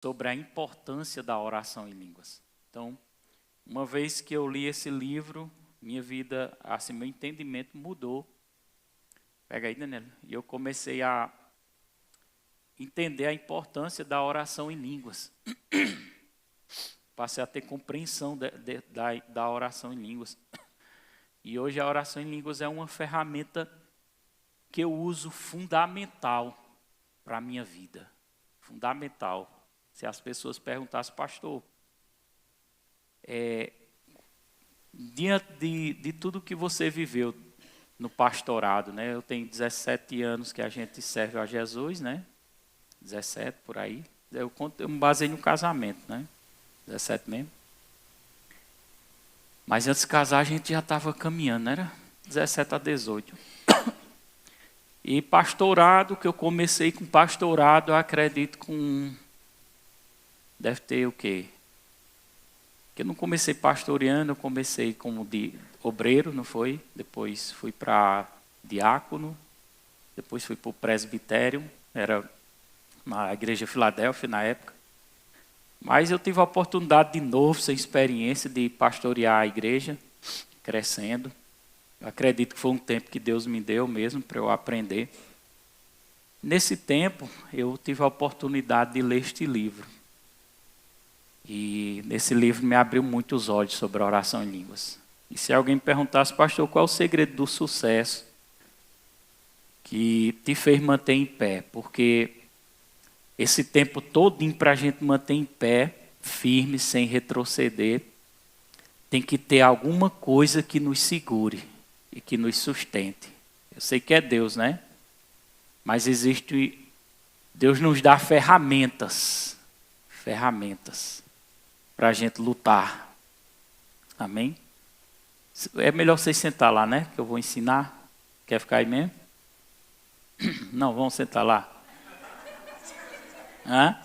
sobre a importância da oração em línguas. Então, uma vez que eu li esse livro, minha vida, assim, meu entendimento mudou. Pega aí, Daniela. E eu comecei a entender a importância da oração em línguas. Passei a ter compreensão da oração em línguas. E hoje a oração em línguas é uma ferramenta que eu uso fundamental para a minha vida. Fundamental. Se as pessoas perguntassem, pastor, diante de tudo que você viveu no pastorado, né? Eu tenho 17 anos que a gente serve a Jesus, né? 17 por aí. Eu me baseei no casamento, né? 17 mesmo. Mas antes de casar a gente já estava caminhando, não era? 17 a 18. E pastorado, que eu comecei com pastorado, eu acredito deve ter o quê? Porque eu não comecei pastoreando, eu comecei como de obreiro, não foi? Depois fui para diácono, depois fui para o presbitério, era na igreja Filadélfia na época. Mas eu tive a oportunidade de novo, sem experiência, de pastorear a igreja, crescendo. Eu acredito que foi um tempo que Deus me deu mesmo para eu aprender. Nesse tempo, eu tive a oportunidade de ler este livro. E nesse livro me abriu muito os olhos sobre a oração em línguas. E se alguém me perguntasse, pastor, qual é o segredo do sucesso que te fez manter em pé? Porque esse tempo todinho para a gente manter em pé, firme, sem retroceder, tem que ter alguma coisa que nos segure e que nos sustente. Eu sei que é Deus, né? Mas Deus nos dá ferramentas para a gente lutar. Amém? É melhor vocês sentar lá, né? Que eu vou ensinar. Quer ficar aí mesmo? Não, vamos sentar lá. Hã?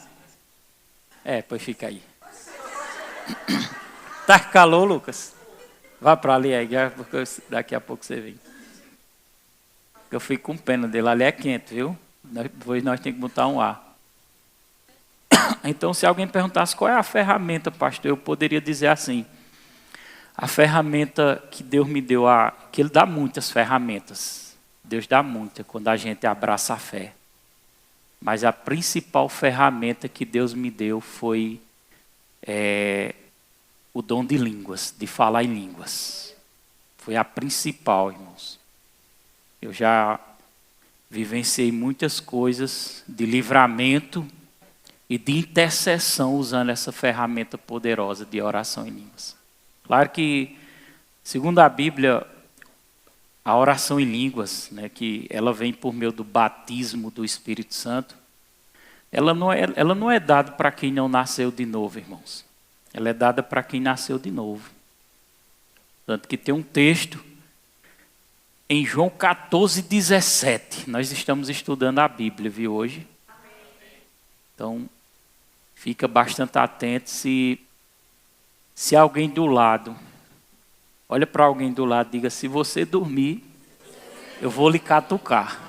Pois fica aí. Tá com calor, Lucas? Vá para ali aí, porque daqui a pouco você vem. Eu fico com pena dele, ali é quente, viu? Depois nós temos que botar um ar. Então, se alguém perguntasse qual é a ferramenta, pastor, eu poderia dizer assim, a ferramenta que Deus me deu, que Ele dá muitas ferramentas. Deus dá muitas quando a gente abraça a fé. Mas a principal ferramenta que Deus me deu foi o dom de línguas, de falar em línguas. Foi a principal, irmãos. Eu já vivenciei muitas coisas de livramento e de intercessão usando essa ferramenta poderosa de oração em línguas. Claro que, segundo a Bíblia, a oração em línguas, né, que ela vem por meio do batismo do Espírito Santo, ela não é dada para quem não nasceu de novo, irmãos. Ela é dada para quem nasceu de novo. Tanto que tem um texto em João 14:17. Nós estamos estudando a Bíblia, viu, hoje? Então, fica bastante atento se alguém do lado, olha para alguém do lado e diga, se você dormir, eu vou lhe catucar.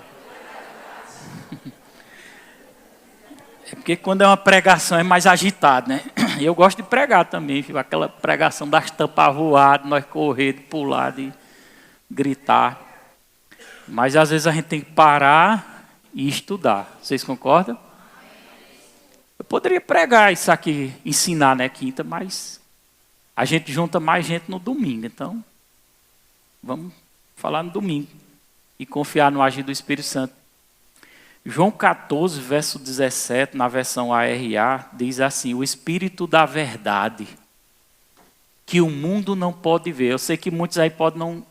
É porque quando é uma pregação é mais agitado, né? E eu gosto de pregar também, viu? Aquela pregação das tampas voadas, nós correr, pular, de gritar. Mas às vezes a gente tem que parar e estudar. Vocês concordam? Eu poderia pregar isso aqui, ensinar, né, quinta, mas a gente junta mais gente no domingo. Então, vamos falar no domingo e confiar no agir do Espírito Santo. João 14, verso 17, na versão ARA, diz assim, o Espírito da verdade, que o mundo não pode ver. Eu sei que muitos aí podem não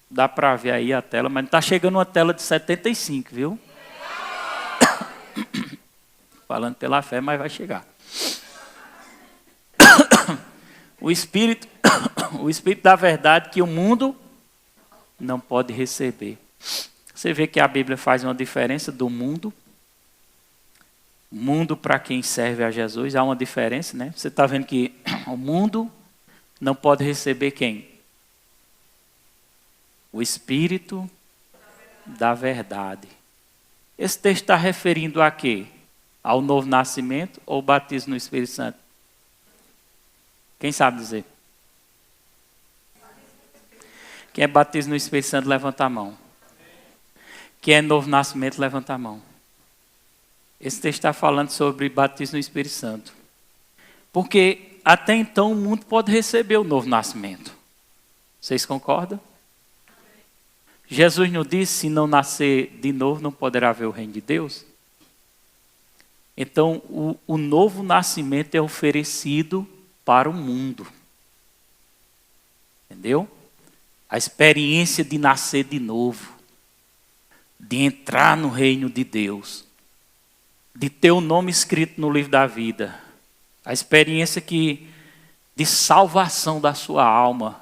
dar para ver aí a tela, mas está chegando uma tela de 75, viu? Falando pela fé, mas vai chegar. O Espírito da verdade que o mundo não pode receber. Você vê que a Bíblia faz uma diferença do mundo. O mundo para quem serve a Jesus, há uma diferença, né? Você está vendo que o mundo não pode receber quem? O Espírito da verdade. Esse texto está referindo a quê? Ao novo nascimento ou batismo no Espírito Santo? Quem sabe dizer? Quem é batismo no Espírito Santo, levanta a mão. Quem é novo nascimento, levanta a mão. Esse texto está falando sobre batismo no Espírito Santo. Porque até então o mundo pode receber o novo nascimento. Vocês concordam? Jesus nos disse, se não nascer de novo, não poderá ver o reino de Deus. Então, o novo nascimento é oferecido para o mundo. Entendeu? A experiência de nascer de novo. De entrar no reino de Deus. De ter o nome escrito no livro da vida. A experiência de salvação da sua alma.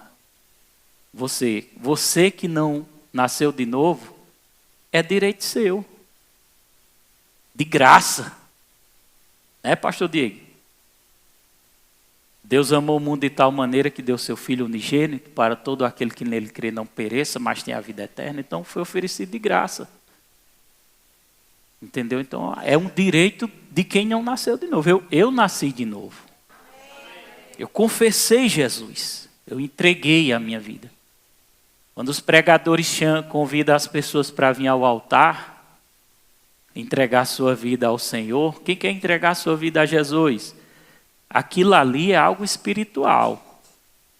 Você que não nasceu de novo, é direito seu. De graça. Né, pastor Diego? Deus amou o mundo de tal maneira que deu seu Filho unigênito para todo aquele que nele crê não pereça, mas tenha a vida eterna. Então foi oferecido de graça. Entendeu? Então é um direito de quem não nasceu de novo. Eu nasci de novo. Eu confessei Jesus. Eu entreguei a minha vida. Quando os pregadores convidam as pessoas para vir ao altar, entregar sua vida ao Senhor, quem quer entregar sua vida a Jesus? Aquilo ali é algo espiritual.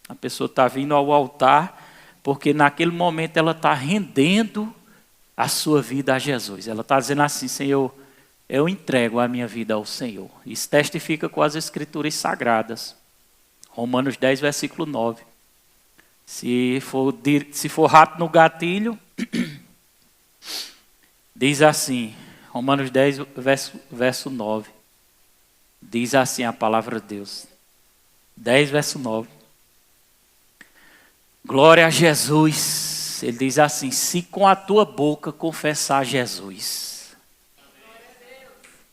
A pessoa está vindo ao altar porque naquele momento ela está rendendo a sua vida a Jesus. Ela está dizendo assim, Senhor, eu entrego a minha vida ao Senhor. Isso testifica com as Escrituras Sagradas. Romanos 10, versículo 9. Se for rápido no gatilho, diz assim, Romanos 10, verso 9. Diz assim a palavra de Deus. 10, verso 9. Glória a Jesus. Ele diz assim, se com a tua boca confessar Jesus.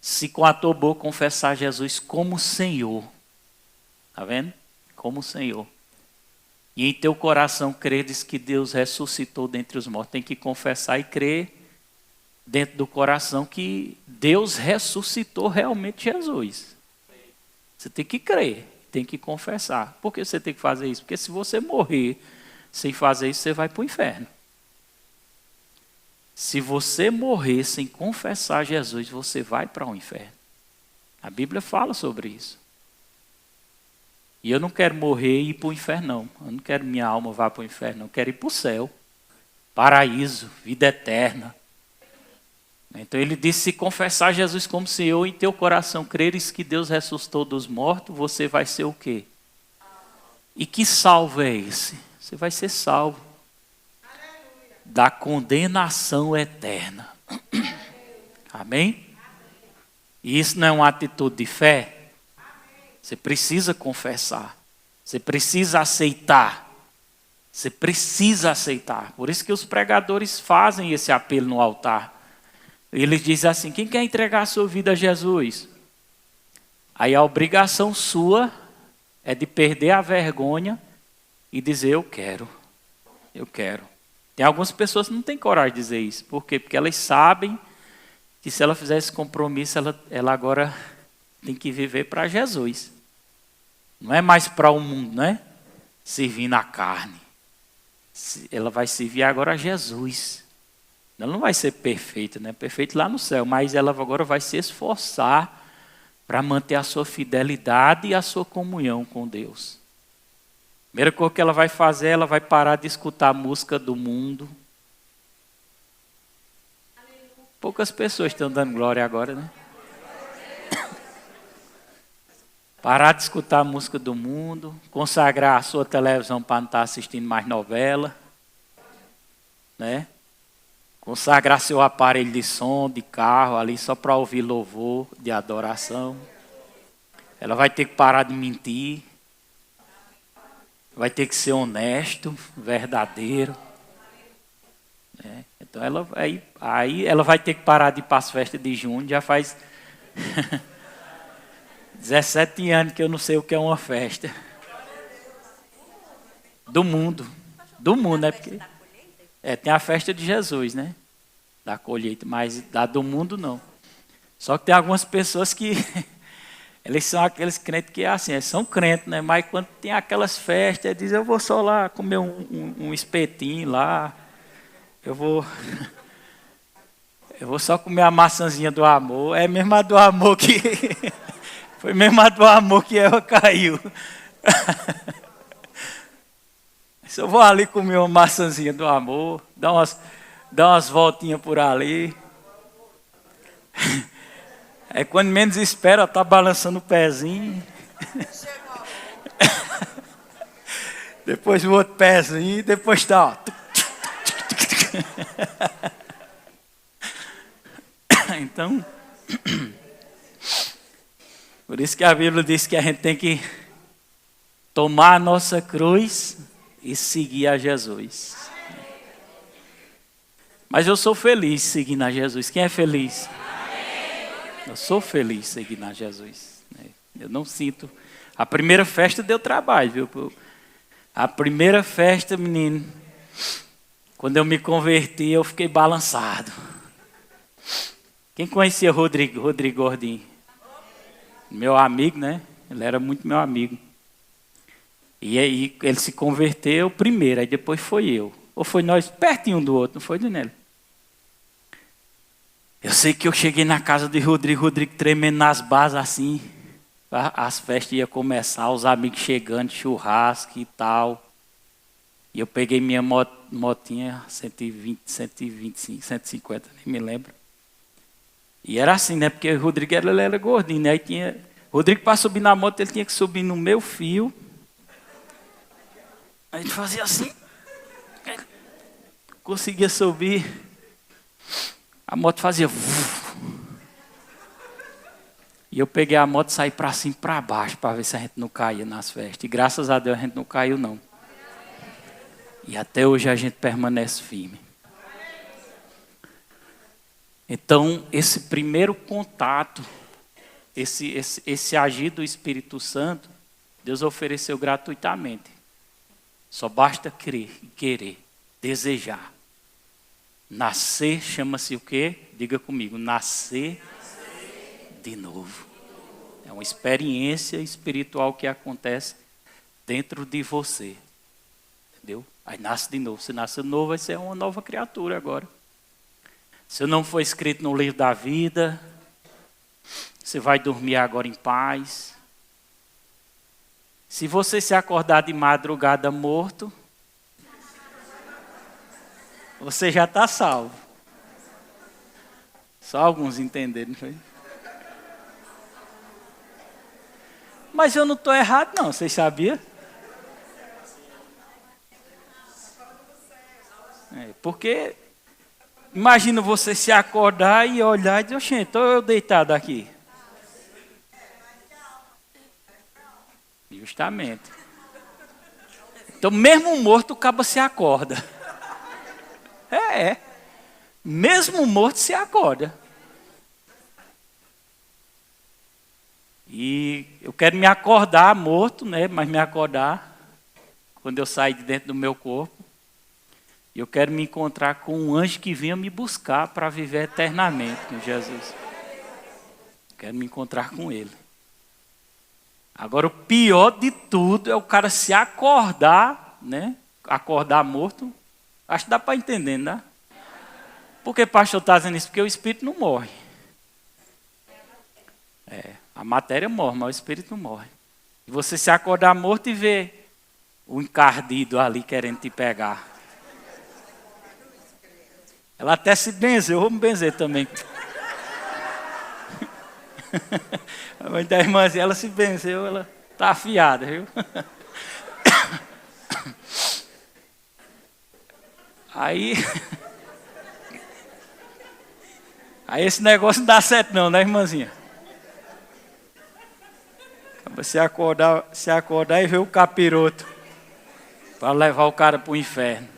Se com a tua boca confessar Jesus como Senhor. Está vendo? Como Senhor. E em teu coração credes que Deus ressuscitou dentre os mortos. Tem que confessar e crer dentro do coração que Deus ressuscitou realmente Jesus. Você tem que crer, tem que confessar. Por que você tem que fazer isso? Porque se você morrer sem fazer isso, você vai para o inferno. Se você morrer sem confessar Jesus, você vai para o inferno. A Bíblia fala sobre isso. E eu não quero morrer e ir para o inferno, não. Eu não quero que minha alma vá para o inferno, não. Eu quero ir para o céu. Paraíso, vida eterna. Então ele disse, se confessar Jesus como Senhor, em teu coração creres que Deus ressuscitou dos mortos, você vai ser o quê? E que salvo é esse? Você vai ser salvo da condenação eterna. Amém? E isso não é uma atitude de fé? Você precisa confessar. Você precisa aceitar. Você precisa aceitar. Por isso que os pregadores fazem esse apelo no altar. Eles dizem assim, quem quer entregar a sua vida a Jesus? Aí a obrigação sua é de perder a vergonha e dizer, eu quero. Tem algumas pessoas que não têm coragem de dizer isso. Por quê? Porque elas sabem que se ela fizer esse compromisso, ela agora tem que viver para Jesus. Não é mais para o mundo, né? Servir na carne. Ela vai servir agora a Jesus. Ela não vai ser perfeita, né? Perfeita lá no céu, mas ela agora vai se esforçar para manter a sua fidelidade e a sua comunhão com Deus. Primeira coisa que ela vai fazer, ela vai parar de escutar a música do mundo. Poucas pessoas estão dando glória agora, né? Parar de escutar a música do mundo, consagrar a sua televisão para não estar assistindo mais novela, né? Consagrar seu aparelho de som, de carro ali só para ouvir louvor, de adoração. Ela vai ter que parar de mentir. Vai ter que ser honesto, verdadeiro. Né? Então aí ela vai ter que parar de ir para as festas de junho. Já faz 17 anos que eu não sei o que é uma festa. Do mundo. Do mundo, né? Porque tem a festa de Jesus, né? Da colheita, mas da do mundo não. Só que tem algumas pessoas que eles são aqueles crentes que é assim, eles são crentes, né? Mas quando tem aquelas festas, eles dizem, eu vou só lá comer um espetinho lá, eu vou só comer a maçãzinha do amor. É mesmo a do amor que... Foi mesmo a do amor que ela caiu. Se eu vou ali comer uma maçãzinha do amor, dar umas voltinhas por ali. É quando menos espera, tá balançando o pezinho. Depois o outro pezinho, depois tá, ó. Então, por isso que a Bíblia diz que a gente tem que tomar a nossa cruz e seguir a Jesus. Mas eu sou feliz seguindo a Jesus. Quem é feliz? Eu sou feliz seguindo a Jesus. Eu não sinto. A primeira festa deu trabalho, viu? A primeira festa, menino, quando eu me converti, eu fiquei balançado. Quem conhecia Rodrigo Gordinho? Meu amigo, né? Ele era muito meu amigo. E aí ele se converteu primeiro, aí depois foi eu. Ou foi nós pertinho um do outro, não foi, Daniel? Eu sei que eu cheguei na casa de Rodrigo tremendo nas bases assim. As festas iam começar, os amigos chegando, churrasco e tal. E eu peguei minha motinha, 120, 125, 150, nem me lembro. E era assim, né? Porque o Rodrigo ele era gordinho, né? Aí tinha... Rodrigo, para subir na moto, ele tinha que subir no meu fio. A gente fazia assim. Conseguia subir. A moto fazia... E eu peguei a moto e saí para cima e para baixo, para ver se a gente não caía nas festas. E graças a Deus a gente não caiu, não. E até hoje a gente permanece firme. Então, esse primeiro contato, esse agir do Espírito Santo, Deus ofereceu gratuitamente. Só basta crer e querer, desejar. Nascer chama-se o quê? Diga comigo, nascer de novo. É uma experiência espiritual que acontece dentro de você. Entendeu? Aí nasce de novo. Se nasce de novo, vai ser uma nova criatura agora. Se não for escrito no livro da vida, você vai dormir agora em paz. Se você se acordar de madrugada morto, você já está salvo. Só alguns entenderam, não foi? Mas eu não estou errado, não. Vocês sabiam? Porque imagina você se acordar e olhar e dizer, oxente, estou eu deitado aqui. Justamente. Então, mesmo morto, o cabo se acorda. Mesmo morto se acorda. E eu quero me acordar morto, né? Mas me acordar quando eu sair de dentro do meu corpo. E eu quero me encontrar com um anjo que venha me buscar para viver eternamente com Jesus. Quero me encontrar com ele. Agora, o pior de tudo é o cara se acordar, né? Acordar morto. Acho que dá para entender, né? Por que o pastor está dizendo isso? Porque o espírito não morre. A matéria morre, mas o espírito não morre. E você se acordar morto e ver o encardido ali querendo te pegar. Ela até se benzeu, eu vou me benzer também. A mãe da irmãzinha, ela se benzeu, ela está afiada, viu? Aí esse negócio não dá certo não, né, irmãzinha? Você acordar e ver o capiroto para levar o cara para o inferno.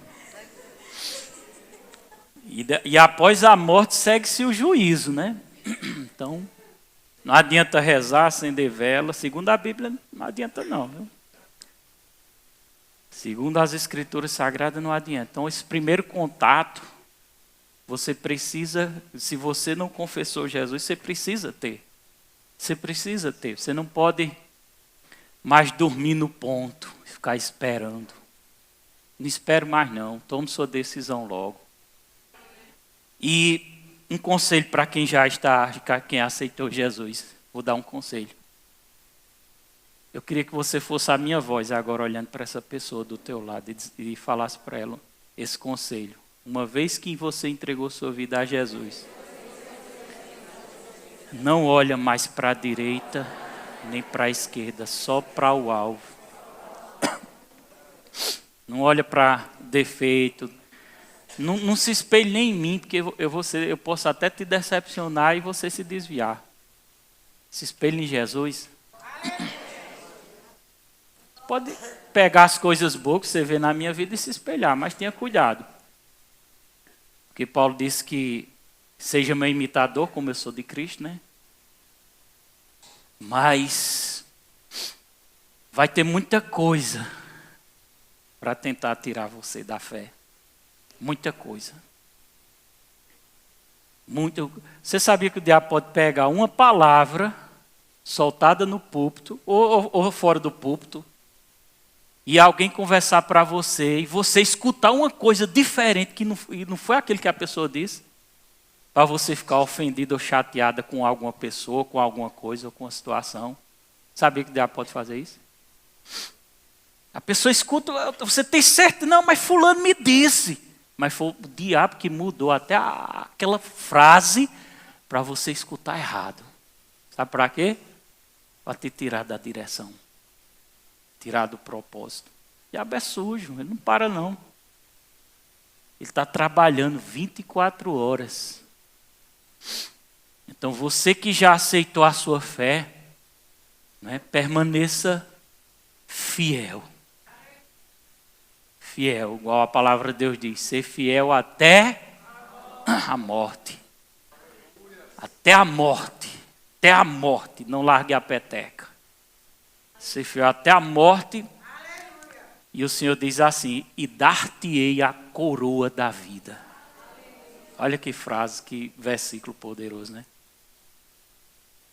E após a morte segue-se o juízo, né? Então, não adianta rezar, acender vela. Segundo a Bíblia, não adianta não, viu? Segundo as Escrituras Sagradas, não adianta. Então, esse primeiro contato Você precisa, se você não confessou Jesus, você precisa ter. Você precisa ter. Você não pode mais dormir no ponto, ficar esperando. Não espere mais não, tome sua decisão logo. E um conselho para quem já está, quem aceitou Jesus. Vou dar um conselho. Eu queria que você fosse a minha voz agora olhando para essa pessoa do teu lado e falasse para ela esse conselho. Uma vez que você entregou sua vida a Jesus, não olha mais para a direita nem para a esquerda, só para o alvo. Não olha para defeito. Não se espelhe nem em mim, porque eu posso até te decepcionar e você se desviar. Se espelhe em Jesus. Pode pegar as coisas boas que você vê na minha vida e se espelhar, mas tenha cuidado. Porque Paulo disse que seja meu imitador, como eu sou de Cristo, né? Mas vai ter muita coisa para tentar tirar você da fé. Muita coisa. Você sabia que o diabo pode pegar uma palavra soltada no púlpito ou fora do púlpito e alguém conversar para você e você escutar uma coisa diferente que não foi aquilo que a pessoa disse, para você ficar ofendido ou chateada com alguma pessoa, com alguma coisa ou com uma situação. Sabia que o diabo pode fazer isso? A pessoa escuta, você tem certo? Não, mas fulano me disse. Mas foi o diabo que mudou até aquela frase para você escutar errado. Sabe para quê? Para te tirar da direção. Tirar do propósito. O diabo é sujo, ele não para não. Ele está trabalhando 24 horas. Então você que já aceitou a sua fé, né, permaneça fiel. Fiel, igual a palavra de Deus diz, ser fiel até a morte. Até a morte. Até a morte, não largue a peteca. Ser fiel até a morte. E o Senhor diz assim, e dar-te-ei a coroa da vida. Olha que frase, que versículo poderoso, né?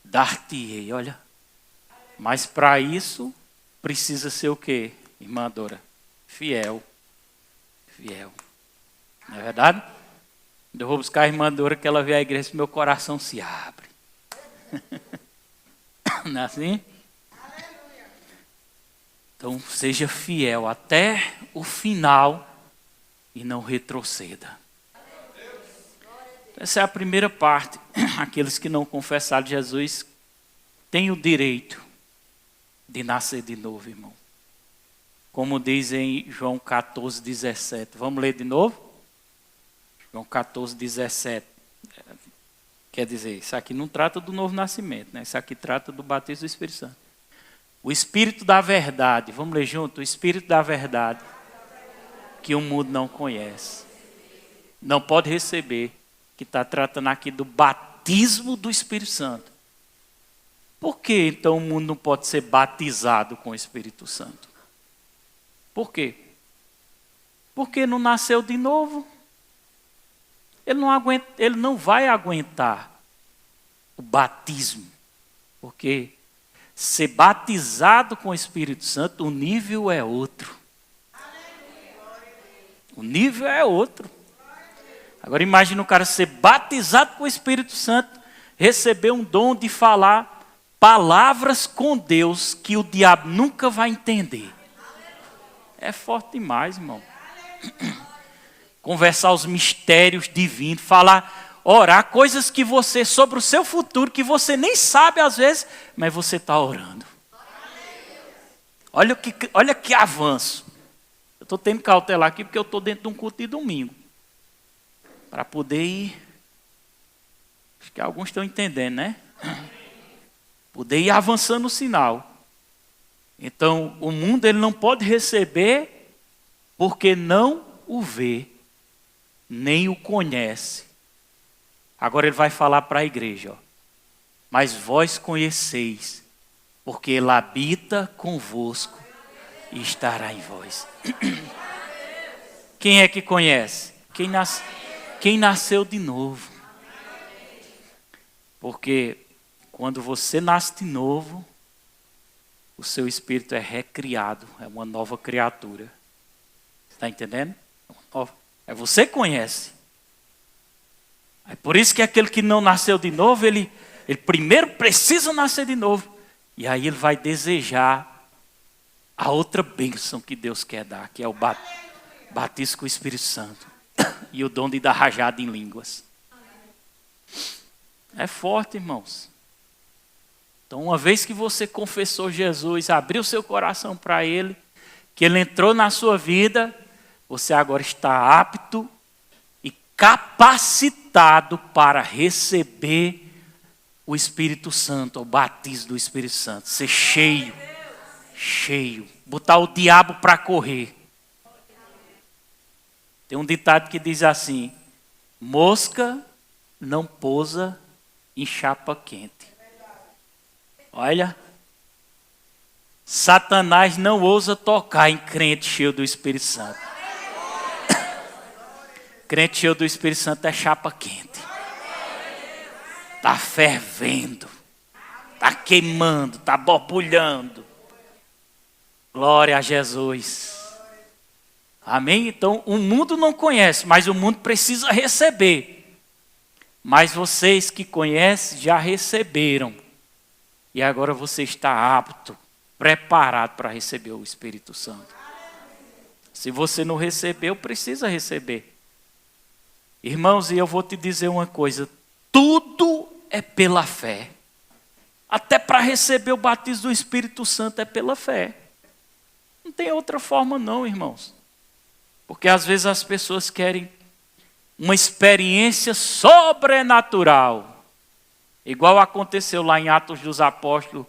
Dar-te-ei, olha. Mas para isso, precisa ser o quê, irmã Dora? Fiel. Fiel. Não é verdade? Eu vou buscar a irmã Dora, que ela vê a igreja e meu coração se abre. Não é assim? Então, seja fiel até o final e não retroceda. Essa é a primeira parte. Aqueles que não confessaram Jesus têm o direito de nascer de novo, irmão. Como diz em João 14, 17. Vamos ler de novo? João 14, 17. Quer dizer, isso aqui não trata do novo nascimento, né? Isso aqui trata do batismo do Espírito Santo. O Espírito da verdade, vamos ler junto? O Espírito da verdade, que o mundo não conhece. Não pode receber, que está tratando aqui do batismo do Espírito Santo. Por que então o mundo não pode ser batizado com o Espírito Santo? Por quê? Porque não nasceu de novo. Ele não vai aguentar o batismo. Porque ser batizado com o Espírito Santo, o nível é outro. O nível é outro. Agora imagina o cara ser batizado com o Espírito Santo, receber um dom de falar palavras com Deus que o diabo nunca vai entender. É forte demais, irmão. Conversar os mistérios divinos, falar, orar coisas que você, sobre o seu futuro, que você nem sabe às vezes, mas você está orando. Olha que avanço. Eu estou tendo cautela aqui porque eu estou dentro de um culto de domingo. Para poder ir. Acho que alguns estão entendendo, né? Poder ir avançando o sinal. Então, o mundo ele não pode receber porque não o vê, nem o conhece. Agora ele vai falar para a igreja, ó. Mas vós conheceis, porque ele habita convosco e estará em vós. Quem é que conhece? Quem nasce? quem nasceu de novo. Porque quando você nasce de novo, o seu espírito é recriado, é uma nova criatura. Está entendendo? É você que conhece. É por isso que aquele que não nasceu de novo, ele primeiro precisa nascer de novo. E aí ele vai desejar a outra bênção que Deus quer dar, que é o batismo com o Espírito Santo. E o dom de dar rajada em línguas. É forte, irmãos. Então, uma vez que você confessou Jesus, abriu seu coração para Ele, que Ele entrou na sua vida, você agora está apto e capacitado para receber o Espírito Santo, o batismo do Espírito Santo. Ser cheio, cheio. Botar o diabo para correr. Tem um ditado que diz assim: mosca não pousa em chapa quente. Olha, Satanás não ousa tocar em crente cheio do Espírito Santo. Crente cheio do Espírito Santo é chapa quente. Está fervendo. Está queimando, está borbulhando. Glória a Jesus. Amém? Então, o mundo não conhece, mas o mundo precisa receber. Mas vocês que conhecem já receberam. E agora você está apto, preparado para receber o Espírito Santo. Se você não recebeu, precisa receber. Irmãos, e eu vou te dizer uma coisa. Tudo é pela fé. Até para receber o batismo do Espírito Santo é pela fé. Não tem outra forma não, irmãos. Porque às vezes as pessoas querem uma experiência sobrenatural. Igual aconteceu lá em Atos dos Apóstolos,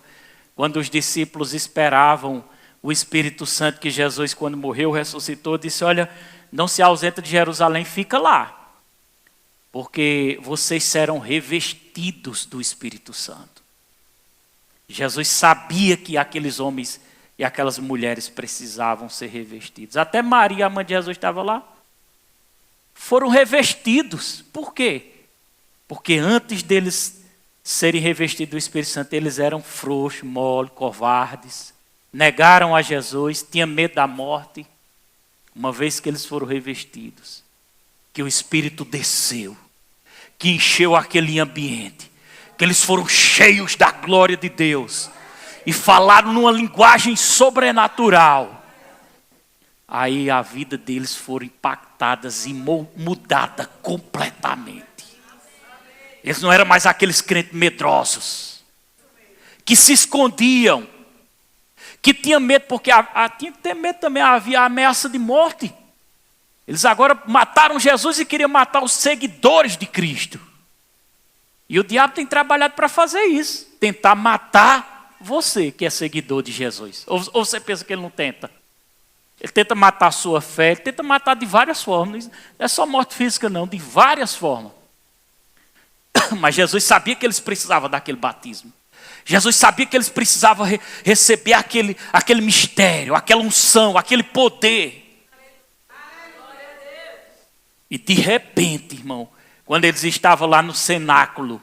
quando os discípulos esperavam o Espírito Santo, que Jesus, quando morreu, ressuscitou, disse: olha, não se ausenta de Jerusalém, fica lá. Porque vocês serão revestidos do Espírito Santo. Jesus sabia que aqueles homens e aquelas mulheres precisavam ser revestidos. Até Maria, a mãe de Jesus, estava lá. Foram revestidos. Por quê? Porque antes deles serem revestidos do Espírito Santo, eles eram frouxos, mole, covardes. Negaram a Jesus, tinham medo da morte. Uma vez que eles foram revestidos, que o Espírito desceu, que encheu aquele ambiente, que eles foram cheios da glória de Deus e falaram numa linguagem sobrenatural. Aí a vida deles foram impactadas e mudada completamente. Eles não eram mais aqueles crentes medrosos, que se escondiam, que tinham medo, porque tinha que ter medo também, havia a ameaça de morte. Eles agora mataram Jesus e queriam matar os seguidores de Cristo. E o diabo tem trabalhado para fazer isso. Tentar matar você que é seguidor de Jesus. Ou você pensa que ele não tenta? Ele tenta matar a sua fé, ele tenta matar de várias formas. Não é só morte física não, de várias formas. Mas Jesus sabia que eles precisavam daquele batismo. Jesus sabia que eles precisavam receber aquele mistério, aquela unção, aquele poder. E de repente, irmão, quando eles estavam lá no cenáculo,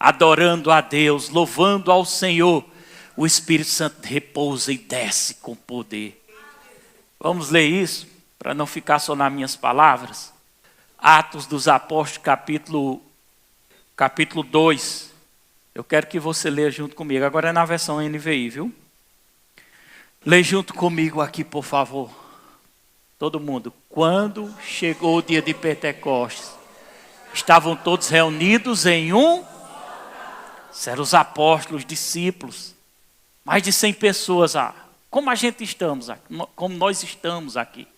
adorando a Deus, louvando ao Senhor, o Espírito Santo repousa e desce com poder. Vamos ler isso, para não ficar só nas minhas palavras. Atos dos Apóstolos, capítulo 2. Eu quero que você leia junto comigo. Agora é na versão NVI, viu? Lê junto comigo aqui, por favor. Todo mundo. Quando chegou o dia de Pentecostes, estavam todos reunidos em um. Eram os apóstolos, os discípulos. Mais de 100 pessoas. Como a gente estamos aqui, como nós estamos aqui,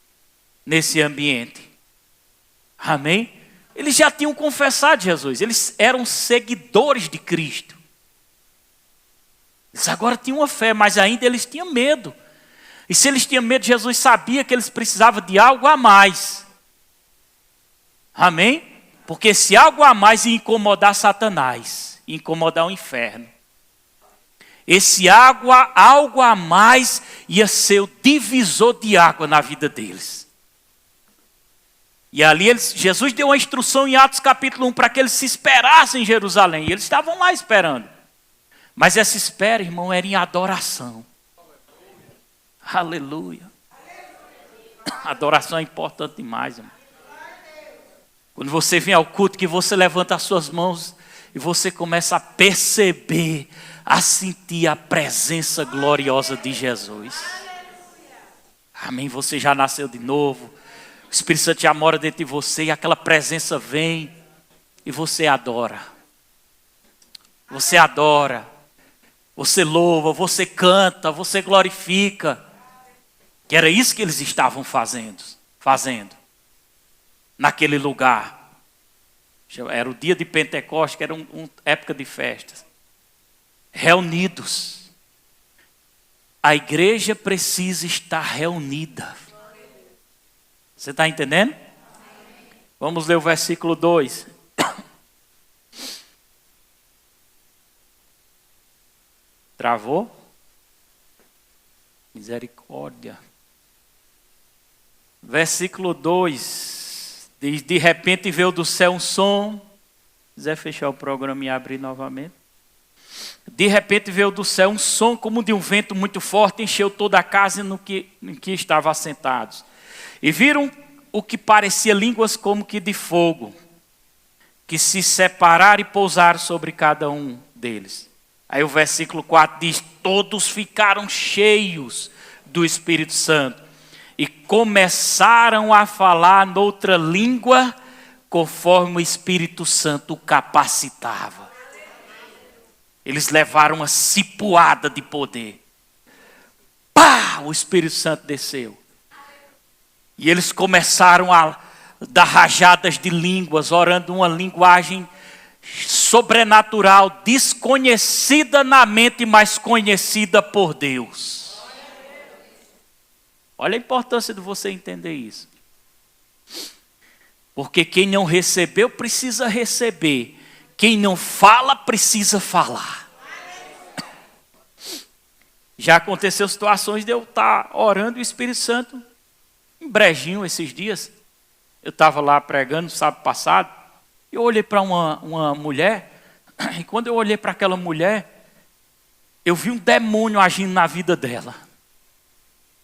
nesse ambiente. Amém? Eles já tinham confessado Jesus. Eles eram seguidores de Cristo. Eles agora tinham uma fé, mas ainda eles tinham medo. E se eles tinham medo, Jesus sabia que eles precisavam de algo a mais. Amém? Porque esse algo a mais ia incomodar Satanás, ia incomodar o inferno. Esse algo a mais ia ser o divisor de água na vida deles. E ali Jesus deu uma instrução em Atos capítulo 1 para que eles se esperassem em Jerusalém. E eles estavam lá esperando. Mas essa espera, irmão, era em adoração. Aleluia. Adoração é importante demais, irmão. Quando você vem ao culto, que você levanta as suas mãos e você começa a perceber, a sentir a presença gloriosa de Jesus. Amém? Você já nasceu de novo. O Espírito Santo já mora dentro de você e aquela presença vem e você adora. Você adora. Você louva, você canta, você glorifica. Que era isso que eles estavam fazendo. Naquele lugar. Era o dia de Pentecostes, que era uma época de festas. Reunidos. A igreja precisa estar reunida. Você está entendendo? Vamos ler o versículo 2. Travou? Misericórdia. Versículo 2. Diz, de repente veio do céu um som. Se quiser fechar o programa e abrir novamente. De repente veio do céu um som como de um vento muito forte, encheu toda a casa em que estavam assentados. E viram o que parecia línguas como que de fogo, que se separaram e pousaram sobre cada um deles. Aí o versículo 4 diz, todos ficaram cheios do Espírito Santo e começaram a falar noutra língua, conforme o Espírito Santo o capacitava. Eles levaram uma cipuada de poder. Pá! O Espírito Santo desceu. E eles começaram a dar rajadas de línguas, orando uma linguagem sobrenatural, desconhecida na mente, mas conhecida por Deus. Olha a importância de você entender isso. Porque quem não recebeu, precisa receber. Quem não fala, precisa falar. Já aconteceu situações de eu estar orando e o Espírito Santo, em Brejinho, esses dias, eu estava lá pregando sábado passado, e eu olhei para uma mulher, e quando eu olhei para aquela mulher, eu vi um demônio agindo na vida dela.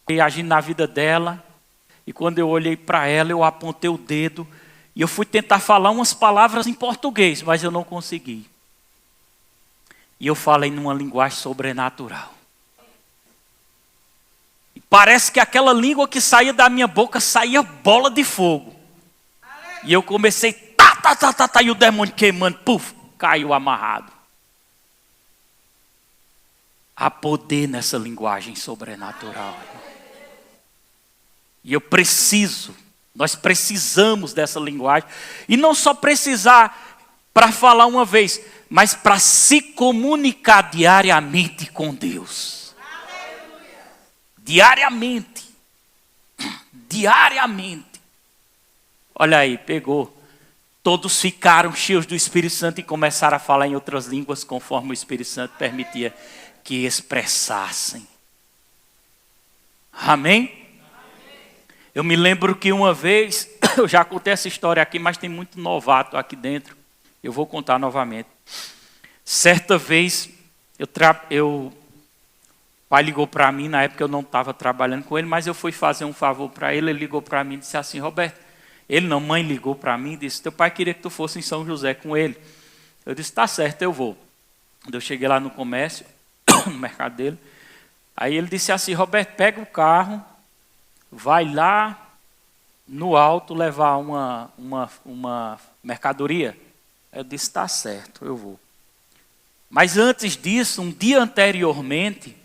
E agindo na vida dela, e quando eu olhei para ela, eu apontei o dedo, e eu fui tentar falar umas palavras em português, mas eu não consegui. E eu falei numa linguagem sobrenatural. E parece que aquela língua que saía da minha boca saía bola de fogo. E eu comecei, e o demônio queimando, puf, caiu amarrado. Há poder nessa linguagem sobrenatural. E nós precisamos dessa linguagem. E não só precisar para falar uma vez, mas para se comunicar diariamente com Deus. Diariamente. Olha aí, pegou. Todos ficaram cheios do Espírito Santo e começaram a falar em outras línguas, conforme o Espírito Santo permitia que expressassem. Amém? Eu me lembro que uma vez, eu já contei essa história aqui, mas tem muito novato aqui dentro. Eu vou contar novamente. Certa vez, o pai ligou para mim, na época eu não estava trabalhando com ele, mas eu fui fazer um favor para ele, ele ligou para mim e disse assim, Roberto, mãe ligou para mim e disse, teu pai queria que tu fosse em São José com ele. Eu disse, tá certo, eu vou. Quando eu cheguei lá no comércio, no mercado dele, aí ele disse assim, Roberto, pega o carro, vai lá no alto levar uma mercadoria. Eu disse, tá certo, eu vou. Mas antes disso, um dia anteriormente,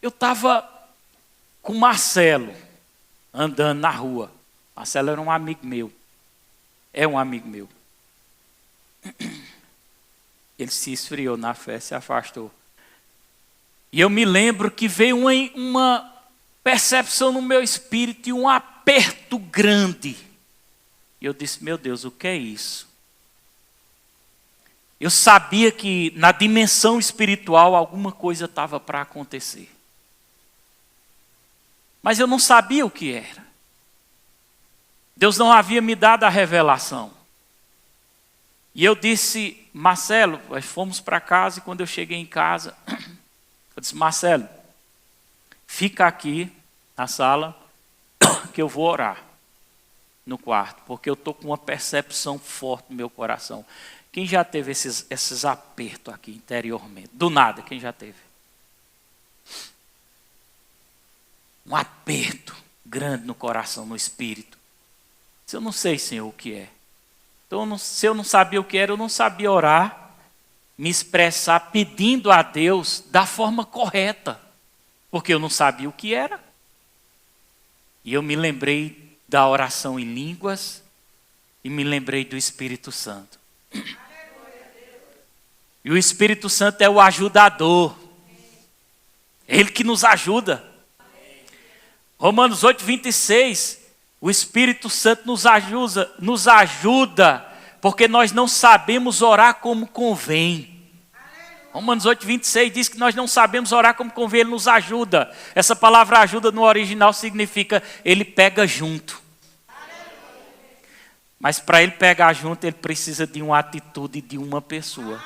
eu estava com o Marcelo, andando na rua. Marcelo era um amigo meu. É um amigo meu. Ele se esfriou na fé, se afastou. E eu me lembro que veio uma percepção no meu espírito e um aperto grande. E eu disse, meu Deus, o que é isso? Eu sabia que na dimensão espiritual alguma coisa estava para acontecer. Mas eu não sabia o que era. Deus não havia me dado a revelação. E eu disse, Marcelo, nós fomos para casa e quando eu cheguei em casa, eu disse, Marcelo, fica aqui na sala que eu vou orar no quarto, porque eu estou com uma percepção forte no meu coração. Quem já teve esses apertos aqui interiormente? Do nada, quem já teve? Um aperto grande no coração, no espírito. Eu não sei, Senhor, o que é. Então, se eu não sabia o que era, eu não sabia orar, me expressar pedindo a Deus da forma correta, porque eu não sabia o que era. E eu me lembrei da oração em línguas e me lembrei do Espírito Santo. E o Espírito Santo é o ajudador. Ele que nos ajuda. Romanos 8:26, o Espírito Santo nos ajuda, porque nós não sabemos orar como convém. Romanos 8:26 diz que nós não sabemos orar como convém, Ele nos ajuda. Essa palavra ajuda no original significa Ele pega junto. Mas para Ele pegar junto, Ele precisa de uma atitude de uma pessoa.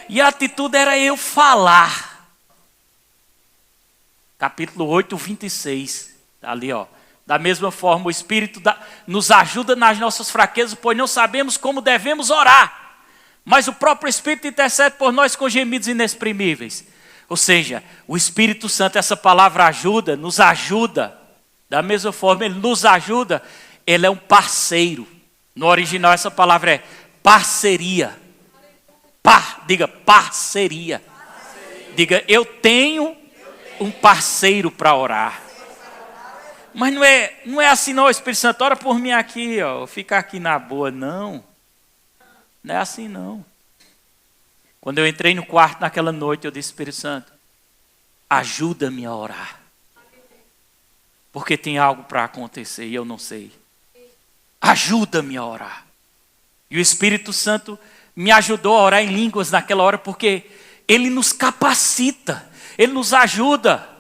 E a atitude era eu falar. Capítulo 8:26, ali ó. Da mesma forma, o Espírito nos ajuda nas nossas fraquezas, pois não sabemos como devemos orar. Mas o próprio Espírito intercede por nós com gemidos inexprimíveis. Ou seja, o Espírito Santo, essa palavra ajuda, nos ajuda. Da mesma forma, Ele nos ajuda. Ele é um parceiro. No original, essa palavra é parceria. Diga parceria. Diga, eu tenho um parceiro para orar. Mas não é assim não, Espírito Santo, ora por mim aqui, ó, ficar aqui na boa, não. Não é assim não. Quando eu entrei no quarto naquela noite, eu disse, Espírito Santo, ajuda-me a orar. Porque tem algo para acontecer e eu não sei. Ajuda-me a orar. E o Espírito Santo me ajudou a orar em línguas naquela hora, porque Ele nos capacita, Ele nos ajuda.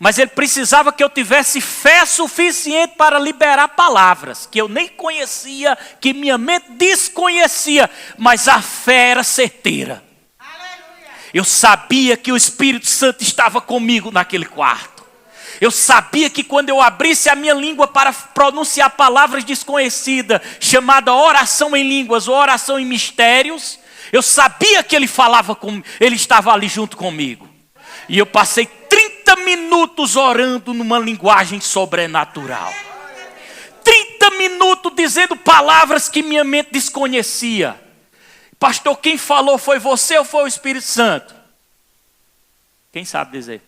Mas Ele precisava que eu tivesse fé suficiente para liberar palavras que eu nem conhecia, que minha mente desconhecia, mas a fé era certeira. Eu sabia que o Espírito Santo estava comigo naquele quarto. Eu sabia que quando eu abrisse a minha língua para pronunciar palavras desconhecidas, chamada oração em línguas ou oração em mistérios, eu sabia que Ele Ele estava ali junto comigo. E eu passei 30 minutos orando numa linguagem sobrenatural. 30 minutos dizendo palavras que minha mente desconhecia. Pastor, quem falou foi você ou foi o Espírito Santo? Quem sabe dizer?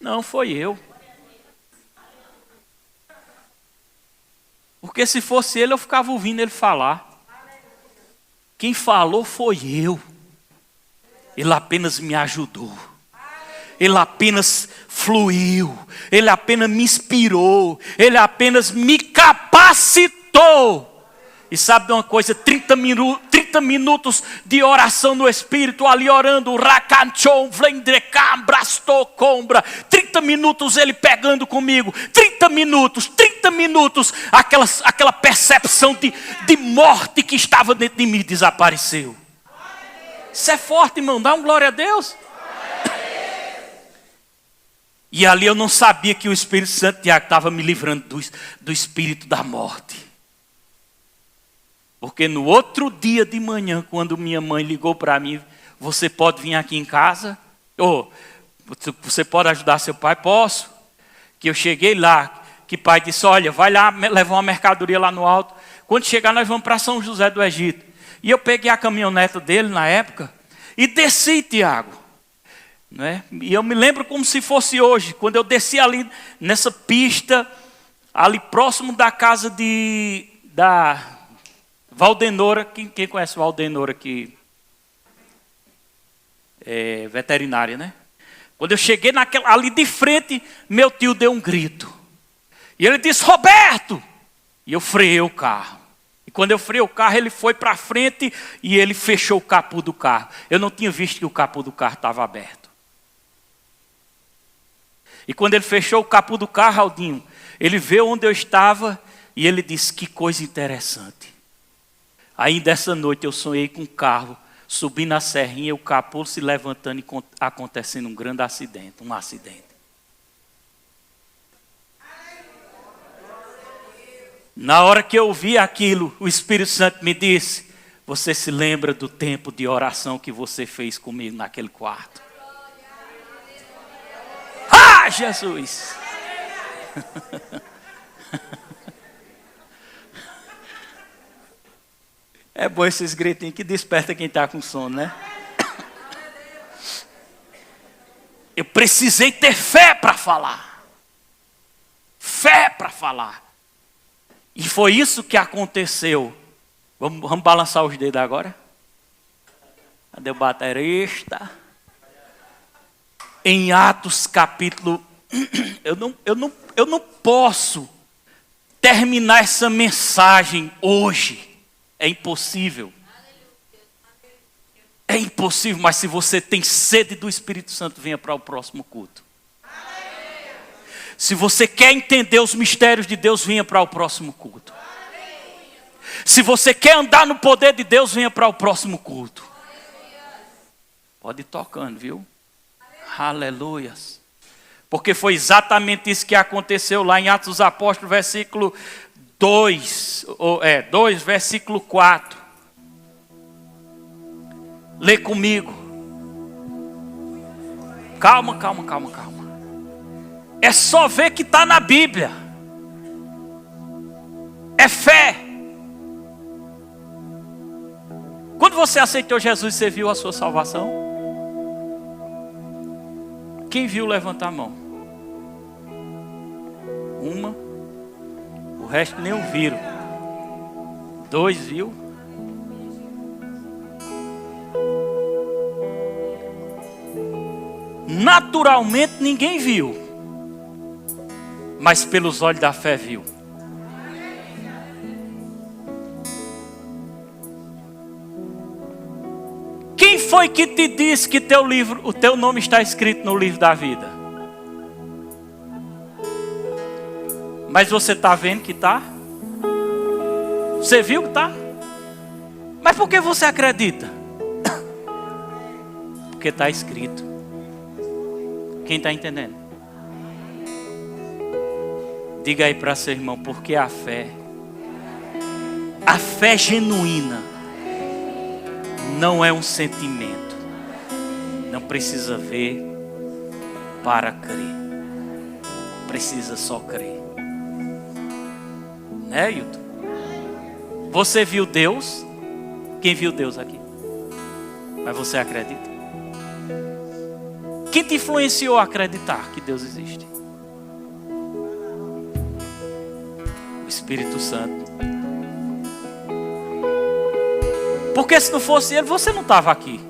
Não, foi eu. Porque se fosse ele, eu ficava ouvindo ele falar. Quem falou foi eu. Ele apenas me ajudou. Ele apenas fluiu. Ele apenas me inspirou. Ele apenas me capacitou. E sabe de uma coisa? 30 minutos de oração no Espírito, ali orando. 30 minutos ele pegando comigo. 30 minutos. Aquela percepção de morte que estava dentro de mim desapareceu. Isso é forte, irmão. Dá um glória a Deus. E ali eu não sabia que o Espírito Santo estava me livrando do espírito da morte. Porque no outro dia de manhã, quando minha mãe ligou para mim, você pode vir aqui em casa? Ou você pode ajudar seu pai? Posso. Que eu cheguei lá, que o pai disse, olha, vai lá levar uma mercadoria lá no alto. Quando chegar, nós vamos para São José do Egito. E eu peguei a caminhoneta dele na época e desci, Tiago. Né? E eu me lembro como se fosse hoje, quando eu desci ali nessa pista, ali próximo da casa da Valdenora. Quem conhece Valdenora aqui? É veterinária, né? Quando eu cheguei ali de frente, meu tio deu um grito. E ele disse, Roberto! E eu freiei o carro. E quando eu freiei o carro, ele foi para frente e ele fechou o capô do carro. Eu não tinha visto que o capô do carro estava aberto. E quando ele fechou o capô do carro, Aldinho, ele viu onde eu estava e ele disse, que coisa interessante. Ainda essa noite eu sonhei com um carro, subindo a serrinha, o capô se levantando e acontecendo um grande acidente, um acidente. Na hora que eu ouvi aquilo, o Espírito Santo me disse, você se lembra do tempo de oração que você fez comigo naquele quarto? Ah, Jesus! É bom esses gritinhos que desperta quem está com sono, né? Eu precisei ter fé para falar. Fé para falar. E foi isso que aconteceu. Vamos balançar os dedos agora? Cadê o baterista? Em Atos capítulo... Eu não posso terminar essa mensagem hoje. É impossível. É impossível, mas se você tem sede do Espírito Santo, venha para o próximo culto. Se você quer entender os mistérios de Deus, venha para o próximo culto. Se você quer andar no poder de Deus, venha para o próximo culto. Pode ir tocando, viu? Aleluias. Porque foi exatamente isso que aconteceu lá em Atos dos Apóstolos, versículo 2, versículo 4. Lê comigo. Calma. É só ver que está na Bíblia. É fé. Quando você aceitou Jesus, você viu a sua salvação? Quem viu, levanta a mão. Uma. O resto nem ouviram. 2 viu. Naturalmente ninguém viu. Mas pelos olhos da fé viu. Quem foi que te disse que o teu nome está escrito no livro da vida? Mas você está vendo que está? Você viu que está? Mas por que você acredita? Porque está escrito. Quem está entendendo? Diga aí para seu irmão, porque a fé genuína não é um sentimento. Não precisa ver para crer. Precisa só crer. Né, Hilton? Você viu Deus? Quem viu Deus aqui? Mas você acredita? Quem te influenciou a acreditar que Deus existe? O Espírito Santo. Porque se não fosse Ele, você não estava aqui.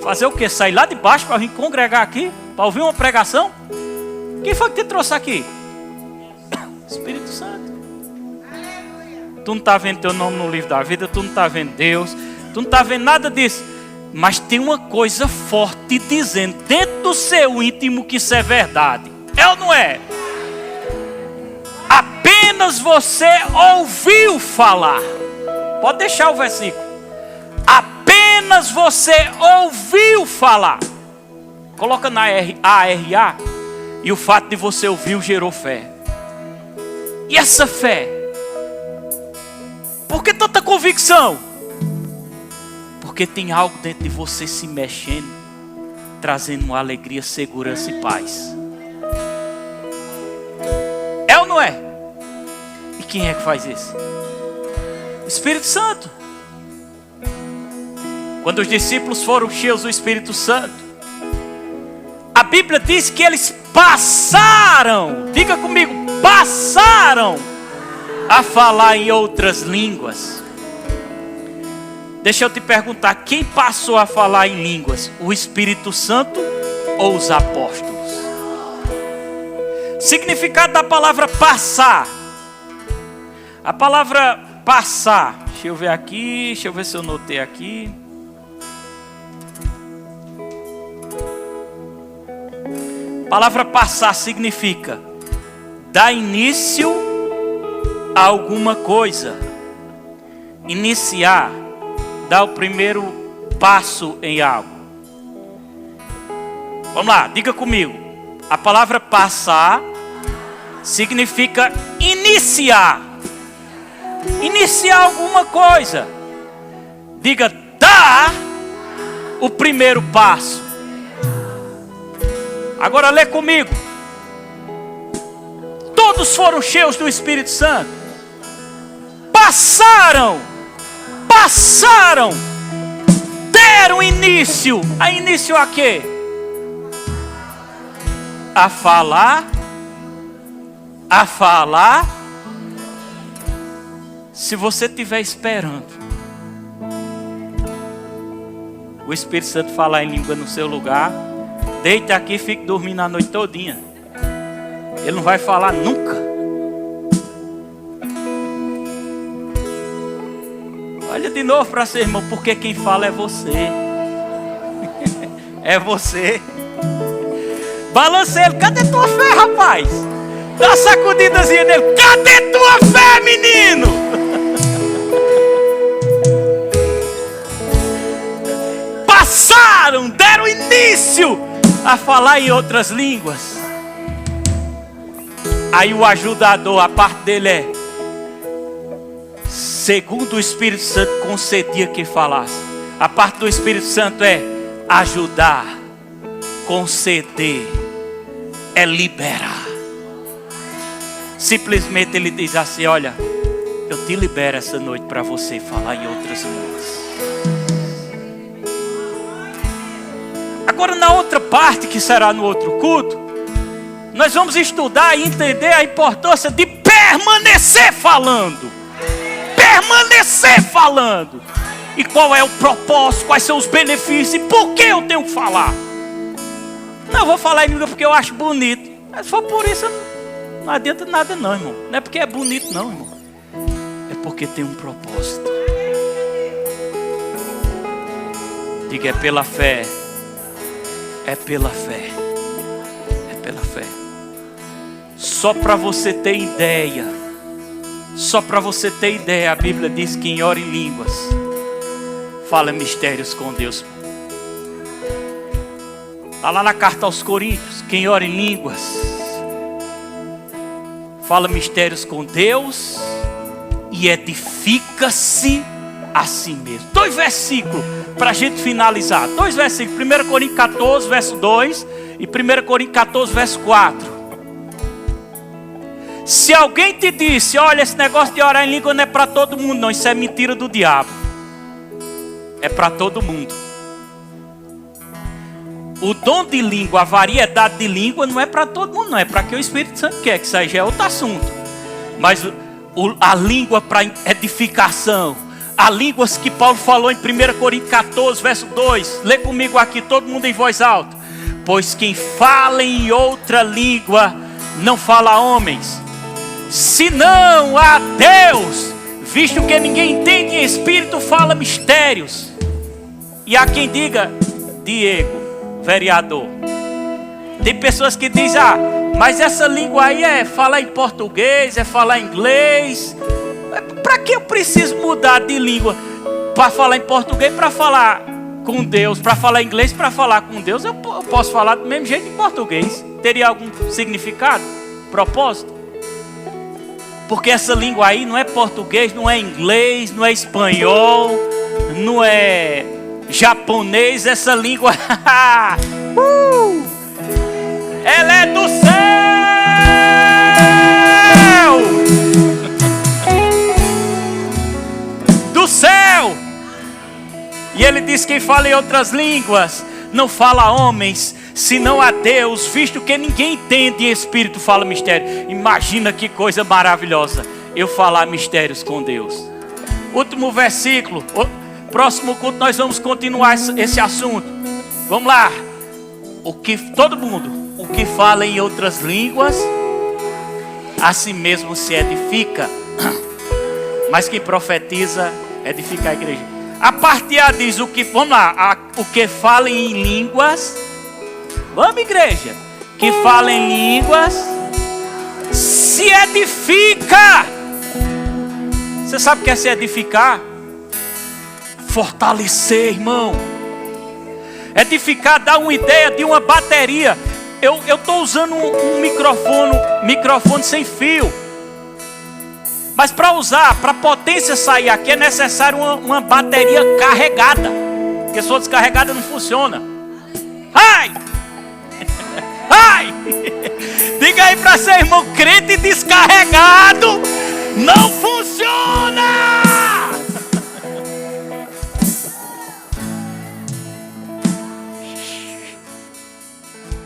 Fazer o quê? Sair lá de baixo para vir congregar aqui? Para ouvir uma pregação? Quem foi que te trouxe aqui? Espírito Santo. Tu não está vendo teu nome no livro da vida, tu não está vendo Deus, tu não está vendo nada disso. Mas tem uma coisa forte dizendo dentro do seu íntimo que isso é verdade. É ou não é? Apenas você ouviu falar. Pode deixar o versículo. Apenas você ouviu falar. Coloca na ARA. E o fato de você ouvir gerou fé. E essa fé? Por que tanta convicção? Porque tem algo dentro de você se mexendo, trazendo uma alegria, segurança e paz. É ou não é? E quem é que faz isso? O Espírito Santo. Quando os discípulos foram cheios do Espírito Santo, a Bíblia diz que eles passaram, diga comigo, passaram a falar em outras línguas. Deixa eu te perguntar, quem passou a falar em línguas? O Espírito Santo ou os apóstolos? Significado da palavra passar. A palavra passar, deixa eu ver aqui, deixa eu ver se eu notei aqui. A palavra passar significa dar início a alguma coisa. Iniciar, dar o primeiro passo em algo. Vamos lá, diga comigo. A palavra passar significa iniciar. Iniciar alguma coisa. Diga, dar o primeiro passo. Agora lê comigo. Todos foram cheios do Espírito Santo. Passaram, deram início. A início a quê? A falar. Se você estiver esperando o Espírito Santo falar em língua no seu lugar, deite aqui e fique dormindo a noite todinha. Ele não vai falar nunca. Olha de novo para seu irmão, porque quem fala é você. É você. Balance ele, cadê tua fé, rapaz? Dá uma sacudidazinha nele, cadê tua fé, menino? Passaram, deram início a falar em outras línguas. Aí o ajudador, a parte dele é, segundo o Espírito Santo concedia que falasse. A parte do Espírito Santo é ajudar, conceder, é liberar. Simplesmente ele diz assim, olha, eu te libero essa noite para você falar em outras línguas. Agora na outra parte, que será no outro culto, nós vamos estudar e entender a importância de permanecer falando. Permanecer falando. E qual é o propósito, quais são os benefícios e por que eu tenho que falar. Não, eu vou falar em língua porque eu acho bonito. Mas se for por isso, não adianta nada não, irmão. Não é porque é bonito não, irmão. É porque tem um propósito. Diga, é pela fé. É pela fé. É pela fé. Só para você ter ideia. Só para você ter ideia, a Bíblia diz que quem ora em línguas fala mistérios com Deus. Está lá na carta aos Coríntios, quem ora em línguas fala mistérios com Deus e edifica-se a si mesmo. 2 versículos para a gente finalizar. 2 versículos, 1 Coríntios 14, verso 2 e 1 Coríntios 14, verso 4. Se alguém te disse, olha, esse negócio de orar em língua não é para todo mundo não, isso é mentira do diabo. É para todo mundo. O dom de língua, a variedade de língua não é para todo mundo não, é para que o Espírito Santo quer, que isso aí já é outro assunto. Mas a língua para edificação, a línguas que Paulo falou em 1 Coríntios 14, verso 2, lê comigo aqui, todo mundo em voz alta. Pois quem fala em outra língua não fala a homens, senão a Deus, visto que ninguém entende em espírito, fala mistérios. E há quem diga, Diego, vereador, tem pessoas que dizem, mas essa língua aí é falar em português, é falar em inglês. Para que eu preciso mudar de língua? Para falar em português, para falar com Deus, para falar inglês, para falar com Deus, eu posso falar do mesmo jeito em português. Teria algum significado? Propósito? Porque essa língua aí não é português, não é inglês, não é espanhol, não é japonês, essa língua ela é do céu. Do céu. E ele diz que quem fala em outras línguas não fala a homens, senão a Deus, visto que ninguém entende e espírito fala mistério. Imagina que coisa maravilhosa eu falar mistérios com Deus. Último versículo. Próximo culto nós vamos continuar esse assunto. Vamos lá. Todo mundo, o que fala em outras línguas, a si mesmo se edifica. Mas quem profetiza, edifica a igreja. A parte A diz o que, vamos lá, o que fala em línguas. Vamos, igreja. que fala em línguas se edifica. Você sabe o que é se edificar? Fortalecer, irmão. Edificar dá uma ideia de uma bateria. Eu estou usando um microfone sem fio. Mas para usar, para a potência sair aqui, é necessário uma bateria carregada. Porque se for descarregada não funciona. Ai! Ai! Diga aí para seu irmão, crente descarregado não funciona!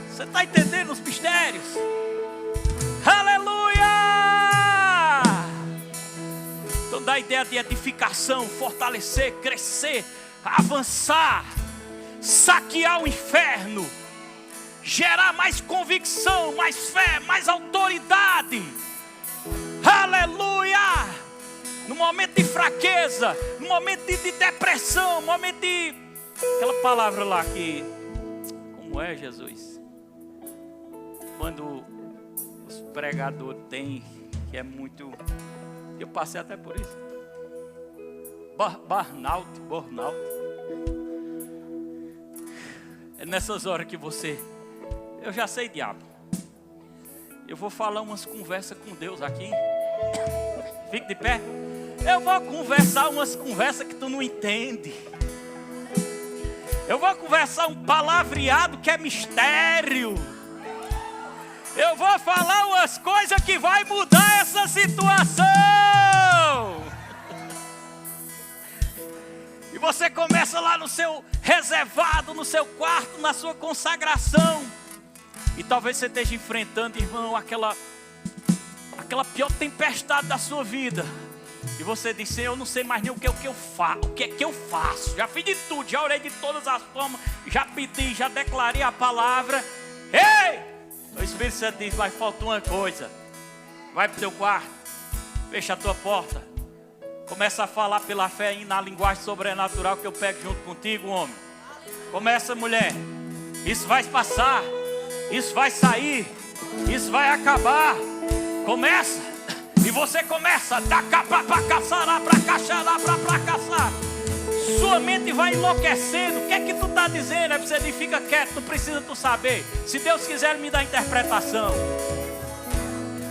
Você está entendendo os mistérios? Aleluia! Então dá a ideia de edificação, fortalecer, crescer, avançar, saquear o inferno, gerar mais convicção, mais fé, mais autoridade. Aleluia! No momento de fraqueza, no momento de depressão, no momento de... Aquela palavra lá que... Como é, Jesus? Quando os pregadores têm, que é muito... Eu passei até por isso. Burnout. É nessas horas que você... Eu já sei, diabo. Eu vou falar umas conversas com Deus aqui. Fique de pé. Eu vou conversar umas conversas que tu não entende. Eu vou conversar um palavreado que é mistério. Eu vou falar umas coisas que vai mudar essa situação. E você começa lá no seu reservado, no seu quarto, na sua consagração. E talvez você esteja enfrentando, irmão, aquela pior tempestade da sua vida. E você diz, Senhor, eu não sei mais nem o que eu faço. O que é que eu faço? Já fiz de tudo, já orei de todas as formas, já pedi, já declarei a palavra. Ei! O Espírito Santo diz, mas falta uma coisa. Vai para o teu quarto, fecha a tua porta, começa a falar pela fé aí na linguagem sobrenatural que eu pego junto contigo, homem. Começa, mulher. Isso vai passar. Isso vai sair. Isso vai acabar. Começa. E você começa. Da cá pra caçar, lá pra caçar, lá pra caçar. Sua mente vai enlouquecendo. O que é que tu está dizendo? Aí você diz, fica quieto, não precisa tu saber. Se Deus quiser, me dá a interpretação.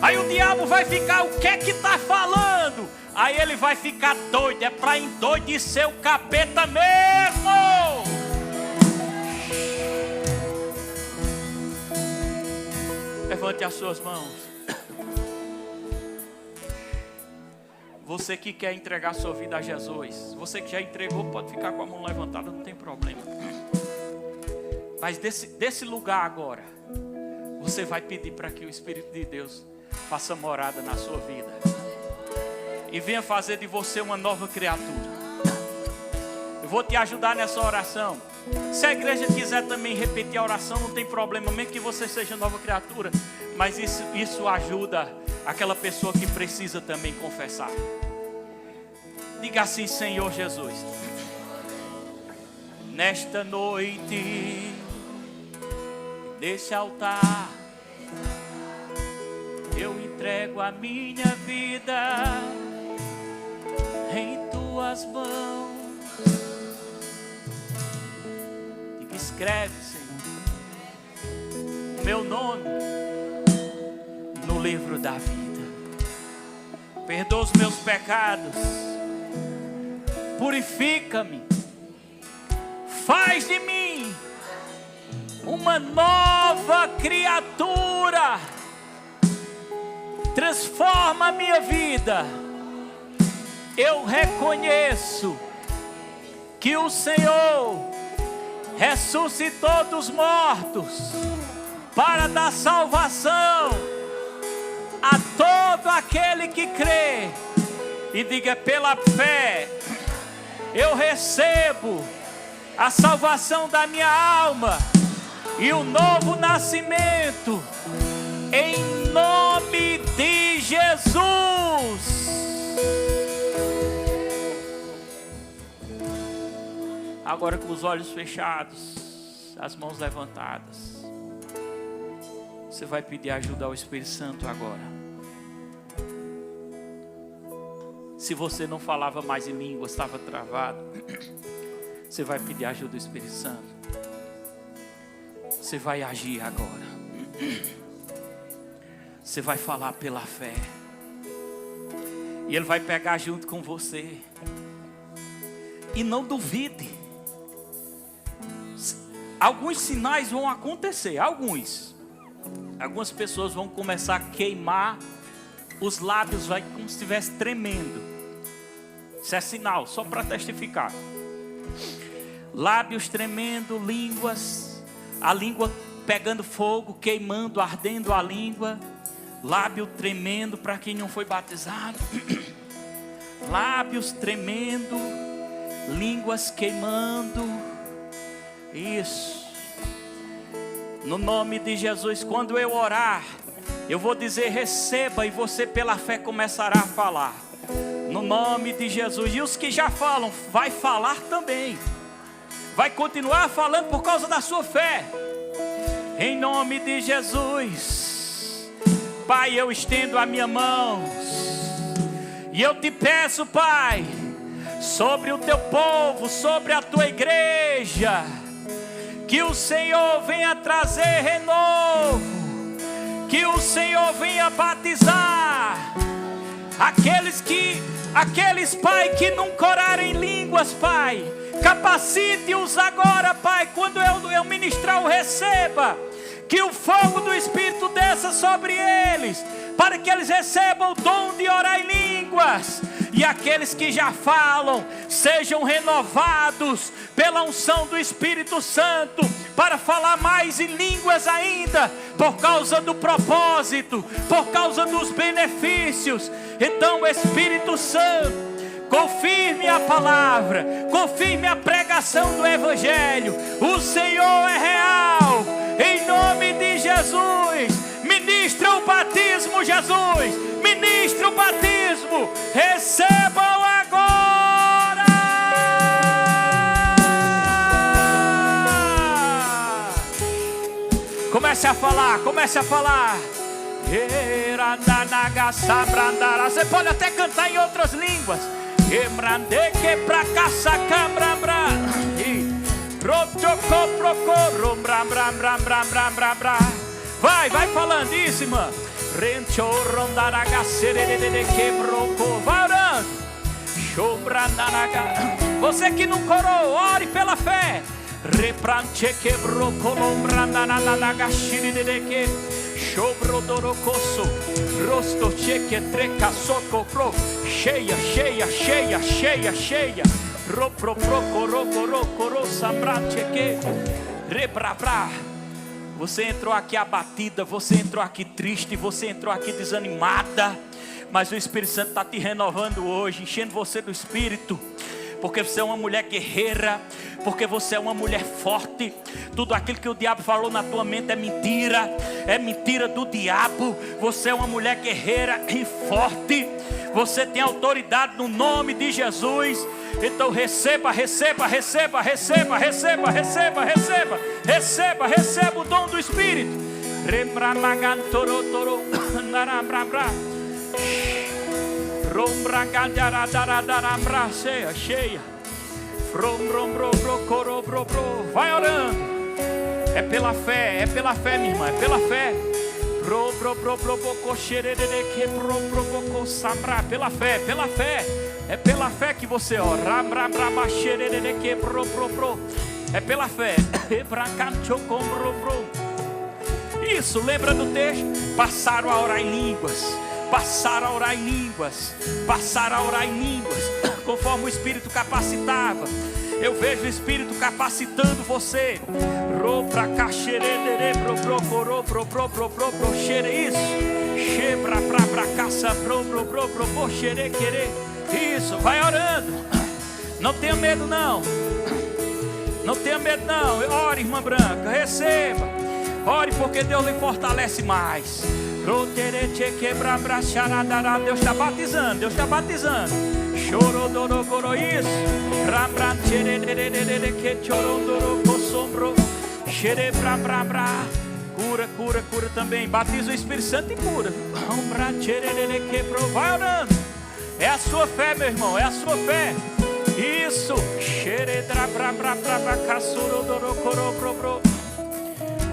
Aí o diabo vai ficar, o que é que está falando? Aí ele vai ficar doido. É para endoidecer o capeta mesmo. Levante as suas mãos. Você que quer entregar sua vida a Jesus, você que já entregou, pode ficar com a mão levantada, não tem problema. Mas desse lugar agora, você vai pedir para que o Espírito de Deus faça morada na sua vida. E venha fazer de você uma nova criatura. Eu vou te ajudar nessa oração. Se a igreja quiser também repetir a oração, não tem problema, mesmo que você seja nova criatura. Mas isso ajuda aquela pessoa que precisa também confessar. Diga assim, Senhor Jesus, nesta noite, nesse altar, eu entrego a minha vida em tuas mãos. Diga, escreve, Senhor, o meu nome no livro da vida. Perdoa os meus pecados, purifica-me, faz de mim uma nova criatura, transforma a minha vida. Eu reconheço que o Senhor ressuscitou dos mortos para dar salvação a todo aquele que crê. E diga, pela fé eu recebo a salvação da minha alma e o novo nascimento, em nome de Jesus. Agora com os olhos fechados, as mãos levantadas. Você vai pedir ajuda ao Espírito Santo agora. Se você não falava mais em língua, estava travado, você vai pedir ajuda ao Espírito Santo. Você vai agir agora. Você vai falar pela fé. E Ele vai pegar junto com você. E não duvide. Alguns sinais vão acontecer, algumas pessoas vão começar a queimar, os lábios vai como se estivesse tremendo. Isso é sinal, só para testificar. Lábios tremendo, línguas, a língua pegando fogo, queimando, ardendo a língua. Lábio tremendo para quem não foi batizado. Lábios tremendo, línguas queimando. Isso. No nome de Jesus, quando eu orar, eu vou dizer receba, e você pela fé começará a falar. No nome de Jesus. E os que já falam, vai falar também. Vai continuar falando por causa da sua fé. Em nome de Jesus. Pai, eu estendo a minha mão. E eu te peço, Pai, sobre o teu povo, sobre a tua igreja, que o Senhor venha trazer renovo, que o Senhor venha batizar aqueles, Pai, que nunca oraram em línguas, Pai. Capacite-os agora, Pai, quando eu ministrar o receba, que o fogo do Espírito desça sobre eles, para que eles recebam o dom de orar em línguas. E aqueles que já falam, sejam renovados pela unção do Espírito Santo, para falar mais em línguas ainda, por causa do propósito, por causa dos benefícios. Então, Espírito Santo, confirme a palavra, confirme a pregação do Evangelho. O Senhor é real, em nome de Jesus. Ministra o batismo, Jesus, ministra o batismo. Recebam agora. Comece a falar, comece a falar. Você pode até cantar em outras línguas. Vai falando isso, irmã. Vai orando. Você que não corou, ore pela fé. Cheia, cheia, cheia, cheia, cheia. Você entrou aqui abatida, você entrou aqui triste, você entrou aqui desanimada, mas o Espírito Santo está te renovando hoje, enchendo você do Espírito, porque você é uma mulher guerreira, porque você é uma mulher forte. Tudo aquilo que o diabo falou na tua mente é mentira do diabo. Você é uma mulher guerreira e forte, você tem autoridade no nome de Jesus. Então receba, receba, receba, receba, receba, receba, receba, receba, receba o dom do Espírito. Cheia. Vai orando. É pela fé, minha irmã, é pela fé. Pela fé, pela fé. É pela fé que você ora. É pela fé. Isso, lembra do texto? Passaram a orar em línguas. Passaram a orar em línguas. Passaram a orar em línguas. Conforme o Espírito capacitava. Eu vejo o Espírito capacitando você. Isso, vai orando. Não tenha medo não. Não tenha medo não. Ore, irmã Branca, receba. Ore porque Deus lhe fortalece mais. Deus está batizando, Deus está batizando. Chorodorogoro, isso. Cura também. Batiza o Espírito Santo e cura. Vai orando. É a sua fé, meu irmão, é a sua fé. Isso.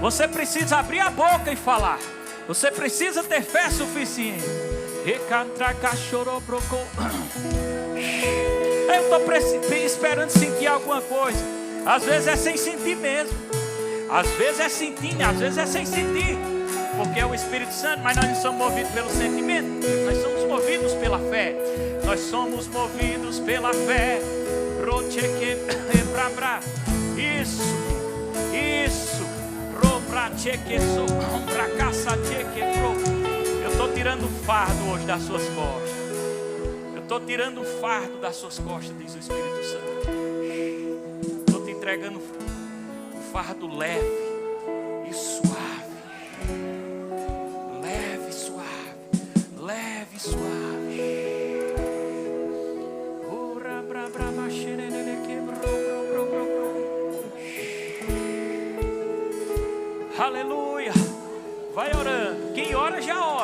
Você precisa abrir a boca e falar. Você precisa ter fé suficiente. Eu estou esperando sentir alguma coisa. Às vezes é sem sentir mesmo. Às vezes é sentindo, às vezes é sem sentir. Porque é o Espírito Santo, mas nós não somos movidos pelo sentimento. Nós somos movidos pela fé. Nós somos movidos pela fé. Isso. Eu estou tirando o fardo hoje das suas costas. Eu estou tirando o fardo das suas costas, diz o Espírito Santo. Estou te entregando um fardo leve e suave. Leve e suave. Leve e suave. Aleluia. Vai orando. Quem ora já ora.